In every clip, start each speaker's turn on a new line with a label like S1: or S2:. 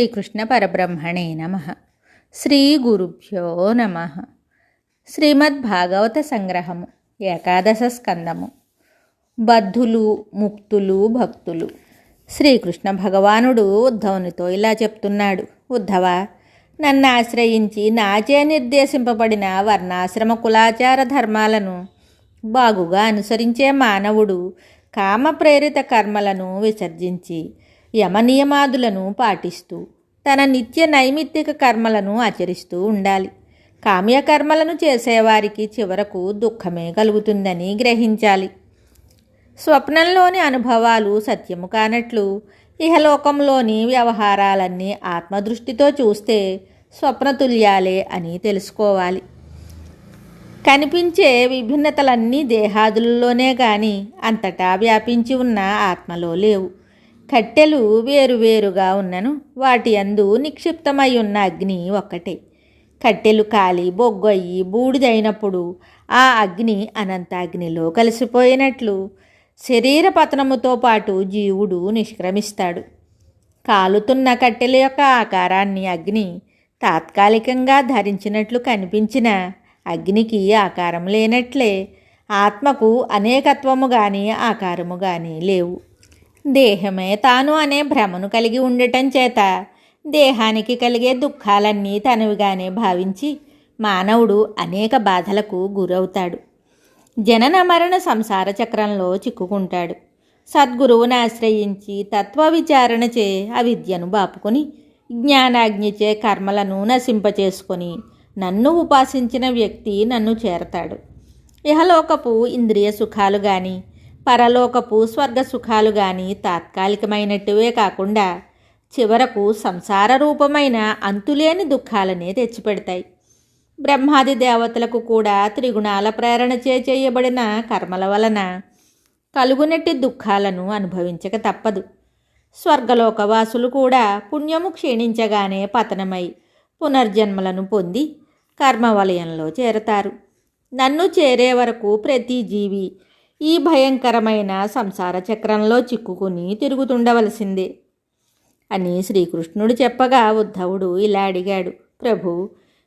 S1: శ్రీకృష్ణ పరబ్రహ్మణే నమః. శ్రీ గురుభ్యో నమః. శ్రీమద్భాగవత సంగ్రహము, ఏకాదశ స్కందము. బద్ధులు, ముక్తులు, భక్తులు. శ్రీకృష్ణ భగవానుడు ఉద్ధవునితో ఇలా చెప్తున్నాడు: ఉద్ధవ, నన్ను ఆశ్రయించి నాచే నిర్దేశింపబడిన వర్ణాశ్రమ కులాచార ధర్మాలను బాగుగా అనుసరించే మానవుడు కామప్రేరిత కర్మలను విసర్జించి యమనియమాదులను పాటిస్తూ తన నిత్య నైమిత్తిక కర్మలను ఆచరిస్తూ ఉండాలి. కామ్యకర్మలను చేసేవారికి చివరకు దుఃఖమే కలుగుతుందని గ్రహించాలి. స్వప్నంలోని అనుభవాలు సత్యము కానట్లు ఇహలోకంలోని వ్యవహారాలన్నీ ఆత్మదృష్టితో చూస్తే స్వప్నతుల్యాలే అని తెలుసుకోవాలి. కనిపించే విభిన్నతలన్నీ దేహాదులలోనే కానీ అంతటా వ్యాపించి ఉన్న ఆత్మలో లేవు. కట్టెలు వేరువేరుగా ఉన్నను వాటి యందు నిక్షిప్తమై ఉన్న అగ్ని ఒక్కటే. కట్టెలు కాలి బొగ్గొయ్యి బూడిదైనప్పుడు ఆ అగ్ని అనంతాగ్నిలో కలిసిపోయినట్లు శరీర పతనముతో పాటు జీవుడు నిష్క్రమిస్తాడు. కాలుతున్న కట్టెల యొక్క ఆకారాన్ని అగ్ని తాత్కాలికంగా ధరించినట్లు కనిపించిన అగ్నికి ఆకారం లేనట్లే ఆత్మకు అనేకత్వము కానీ ఆకారము కానీ లేవు. దేహమే తాను అనే భ్రమను కలిగి ఉండటం చేత దేహానికి కలిగే దుఃఖాలన్నీ తనవిగానే భావించి మానవుడు అనేక బాధలకు గురవుతాడు. జనన మరణ సంసార చక్రంలో చిక్కుకుంటాడు. సద్గురువును ఆశ్రయించి తత్వ విచారణచే అవిద్యను బాపుకొని జ్ఞానాగ్నిచే కర్మలను నశింపచేసుకొని నన్ను ఉపాసించిన వ్యక్తి నన్ను చేరతాడు. ఇహలోకపు ఇంద్రియ సుఖాలు కానీ పరలోకపు స్వర్గ సుఖాలు కానీ తాత్కాలికమైనట్టువే కాకుండా చివరకు సంసార రూపమైన అంతులేని దుఃఖాలనే తెచ్చిపెడతాయి. బ్రహ్మాది దేవతలకు కూడా త్రిగుణాల ప్రేరణచే చేయబడిన కర్మల వలన కలుగునట్టి దుఃఖాలను అనుభవించక తప్పదు. స్వర్గలోకవాసులు కూడా పుణ్యము క్షీణించగానే పతనమై పునర్జన్మలను పొంది కర్మవలయంలో చేరతారు. నన్ను చేరే వరకు ప్రతి జీవి ఈ భయంకరమైన సంసార చక్రంలో చిక్కుకుని తిరుగుతుండవలసిందే అని శ్రీకృష్ణుడు చెప్పగా ఉద్ధవుడు ఇలా అడిగాడు: ప్రభు,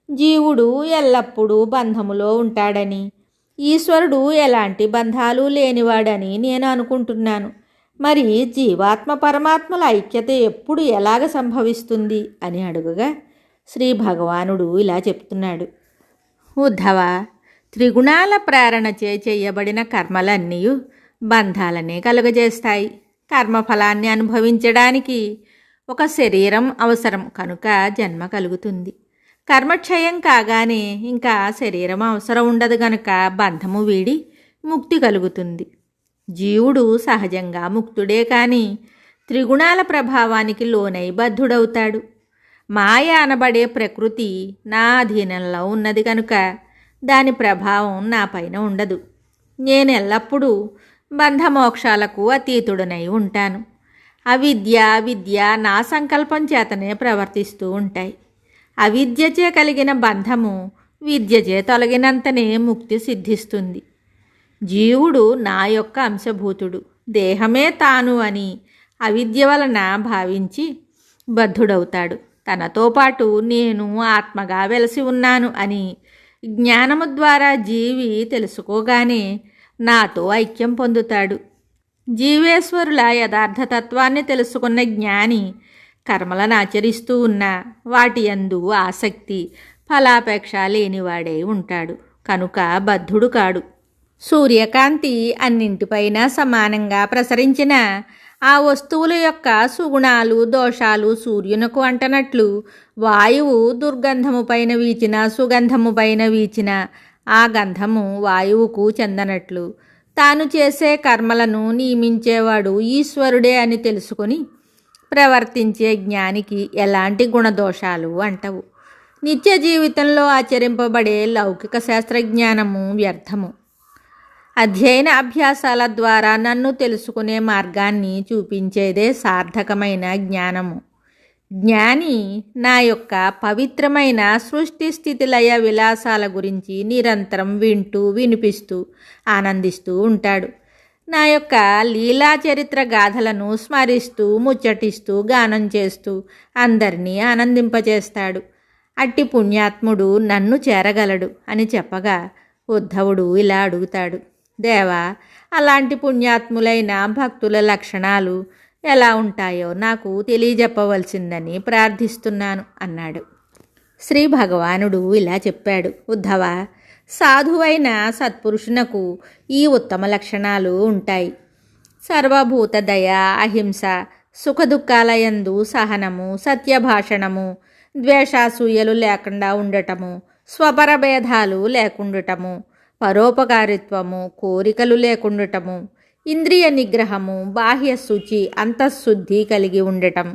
S1: జీవుడు ఎల్లప్పుడూ బంధములో ఉంటాడని, ఈశ్వరుడు ఎలాంటి బంధాలు లేనివాడని నేను అనుకుంటున్నాను. మరి జీవాత్మ పరమాత్మల ఐక్యత ఎప్పుడు ఎలాగ సంభవిస్తుంది అని అడుగగా శ్రీ భగవానుడు ఇలా చెప్తున్నాడు: ఉద్ధవ, త్రిగుణాల ప్రేరణచే చేయబడిన కర్మలన్నీ బంధాలనే కలుగజేస్తాయి. కర్మఫలాన్ని అనుభవించడానికి ఒక శరీరం అవసరం కనుక జన్మ కలుగుతుంది. కర్మక్షయం కాగానే ఇంకా శరీరం అవసరం ఉండదు గనుక బంధము వీడి ముక్తి కలుగుతుంది. జీవుడు సహజంగా ముక్తుడే కానీ త్రిగుణాల ప్రభావానికి లోనై బద్ధుడవుతాడు. మాయ అనబడే ప్రకృతి నా అధీనంలో ఉన్నది కనుక దాని ప్రభావం నా పైన ఉండదు. నేను ఎల్లప్పుడూ బంధమోక్షాలకు అతీతుడనై ఉంటాను. అవిద్య విద్య నా సంకల్పం చేతనే ప్రవర్తిస్తూ ఉంటాయి. అవిద్యచే కలిగిన బంధము విద్యచే తొలగినంతనే ముక్తి సిద్ధిస్తుంది. జీవుడు నా యొక్క అంశభూతుడు, దేహమే తాను అని అవిద్య వలన భావించి బద్ధుడవుతాడు. తనతో పాటు నేను ఆత్మగా వెలసి ఉన్నాను అని జ్ఞానము ద్వారా జీవి తెలుసుకోగానే నాతో ఐక్యం పొందుతాడు. జీవేశ్వరుల యథార్థతత్వాన్ని తెలుసుకున్న జ్ఞాని కర్మలను ఆచరిస్తూ ఉన్న వాటి యందు ఆసక్తి ఫలాపేక్ష లేనివాడై ఉంటాడు కనుక బద్ధుడు కాడు. సూర్యకాంతి అన్నింటిపైన సమానంగా ప్రసరించిన ఆ వస్తువుల యొక్క సుగుణాలు దోషాలు సూర్యునకు అంటనట్లు వాయువు దుర్గంధము పైన వీచిన సుగంధము పైన వీచిన ఆ గంధము వాయువుకు చెందనట్లు తాను చేసే కర్మలను నియమించేవాడు ఈశ్వరుడే అని తెలుసుకొని ప్రవర్తించే జ్ఞానికి ఎలాంటి గుణదోషాలు అంటవు. నిత్య జీవితంలో ఆచరింపబడే లౌకిక శాస్త్రజ్ఞానము వ్యర్థము. అధ్యయన అభ్యాసాల ద్వారా నన్ను తెలుసుకునే మార్గాన్ని చూపించేదే సార్థకమైన జ్ఞానము. జ్ఞాని నా యొక్క పవిత్రమైన సృష్టి స్థితి లయ విలాసాల గురించి నిరంతరం వింటూ వినిపిస్తూ ఆనందిస్తూ ఉంటాడు. నా యొక్క లీలా చరిత్ర గాథలను స్మరిస్తూ ముచ్చటిస్తూ గానం చేస్తూ అందరినీ ఆనందింపచేస్తాడు. అట్టి పుణ్యాత్ముడు నన్ను చేరగలడు అని చెప్పగా ఉద్ధవుడు ఇలా అడుగుతాడు, దేవా, అలాంటి పుణ్యాత్ములైన భక్తుల లక్షణాలు ఎలా ఉంటాయో నాకు తెలియజెప్పవలసిందని ప్రార్థిస్తున్నాను అన్నాడు. శ్రీ భగవానుడు ఇలా చెప్పాడు, ఉద్ధవ, సాధువైన సత్పురుషునకు ఈ ఉత్తమ లక్షణాలు ఉంటాయి. సర్వభూత దయ, అహింస, సుఖదుఖాలయందు సహనము, సత్యభాషణము, ద్వేషాసూయలు లేకుండా ఉండటము, స్వపరభేదాలు లేకుండటము, పరోపకారిత్వము, కోరికలు లేకుండటము, ఇంద్రియ నిగ్రహము, బాహ్య శుచి, అంతఃశుద్ధి కలిగి ఉండటం,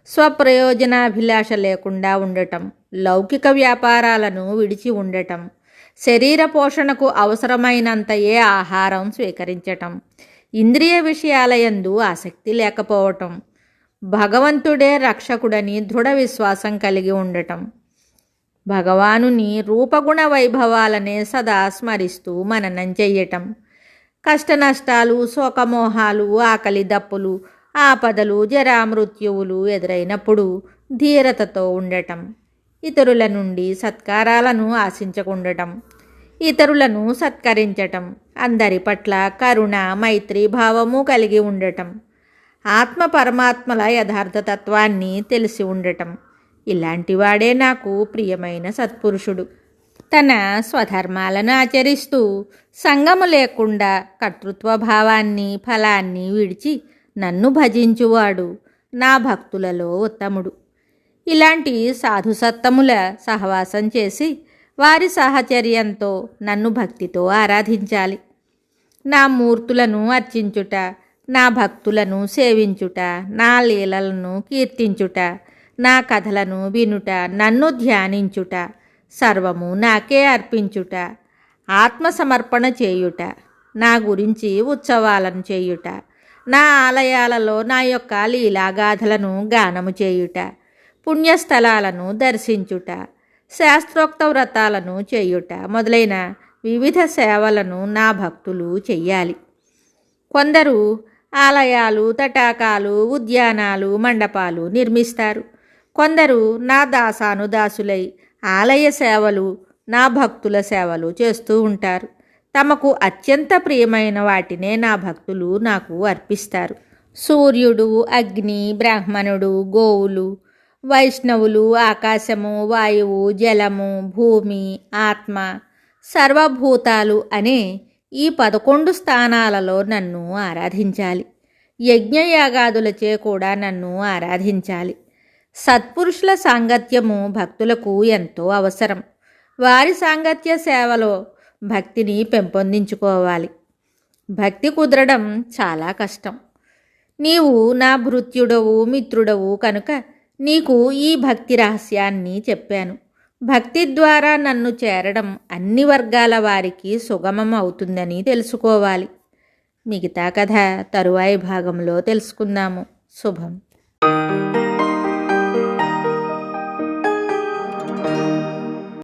S1: స్వప్రయోజనాభిలాష లేకుండా ఉండటం, లౌకిక వ్యాపారాలను విడిచి ఉండటం, శరీర పోషణకు అవసరమైనంతయే ఆహారం స్వీకరించటం, ఇంద్రియ విషయాలయందు ఆసక్తి లేకపోవటం, భగవంతుడే రక్షకుడని దృఢ విశ్వాసం కలిగి ఉండటం, భగవానుని రూపగుణ వైభవాలనే సదా స్మరిస్తూ మననం చెయ్యటం, కష్టనష్టాలు, శోకమోహాలు, ఆకలి దప్పులు, ఆపదలు, జరామృత్యువులు ఎదురైనప్పుడు ధీరతతో ఉండటం, ఇతరుల నుండి సత్కారాలను ఆశించకుండటం, ఇతరులను సత్కరించటం, అందరి పట్ల కరుణ, మైత్రి భావము కలిగి ఉండటం, ఆత్మ పరమాత్మల యథార్థతత్వాన్ని తెలిసి ఉండటం, ఇలాంటివాడే నాకు ప్రియమైన సత్పురుషుడు. తన స్వధర్మాలను ఆచరిస్తూ సంగము లేకుండా కర్తృత్వ భావాన్ని, ఫలాన్ని విడిచి నన్ను భజించువాడు నా భక్తులలో ఉత్తముడు. ఇలాంటి సాధుసత్తముల సహవాసం చేసి వారి సాహచర్యంతో నన్ను భక్తితో ఆరాధించాలి. నా మూర్తులను అర్చించుట, నా భక్తులను సేవించుట, నా లీలలను కీర్తించుట, నా కథలను వినుట, నన్ను ధ్యానించుట, సర్వము నాకే అర్పించుట, ఆత్మసమర్పణ చేయుట, నా గురించి ఉత్సవాలను చేయుట, నా ఆలయాలలో నా యొక్క లీలాగాథలను గానము చేయుట, పుణ్యస్థలాలను దర్శించుట, శాస్త్రోక్త వ్రతాలను చేయుట మొదలైన వివిధ సేవలను నా భక్తులు చెయ్యాలి. కొందరు ఆలయాలు, తటాకాలు, ఉద్యానాలు, మండపాలు నిర్మిస్తారు. కొందరు నా దాసానుదాసులై ఆలయ సేవలు, నా భక్తుల సేవలు చేస్తూ ఉంటారు. తమకు అత్యంత ప్రియమైన వాటినే నా భక్తులు నాకు అర్పిస్తారు. సూర్యుడు, అగ్ని, బ్రాహ్మణుడు, గోవులు, వైష్ణవులు, ఆకాశము, వాయువు, జలము, భూమి, ఆత్మ, సర్వభూతాలు అనే ఈ 11 స్థానాలలో నన్ను ఆరాధించాలి. యజ్ఞయాగాదులచే కూడా నన్ను ఆరాధించాలి. సత్పురుషుల సాంగత్యము భక్తులకు ఎంతో అవసరం. వారి సాంగత్య సేవలో భక్తిని పెంపొందించుకోవాలి. భక్తి కుదరడం చాలా కష్టం. నీవు నా భృత్యుడవు, మిత్రుడవు కనుక నీకు ఈ భక్తి రహస్యాన్ని చెప్పాను. భక్తి ద్వారా నన్ను చేరడం అన్ని వర్గాల వారికి సుగమం అవుతుందని తెలుసుకోవాలి. మిగతా కథ తరువాయి భాగంలో తెలుసుకుందాము. శుభం.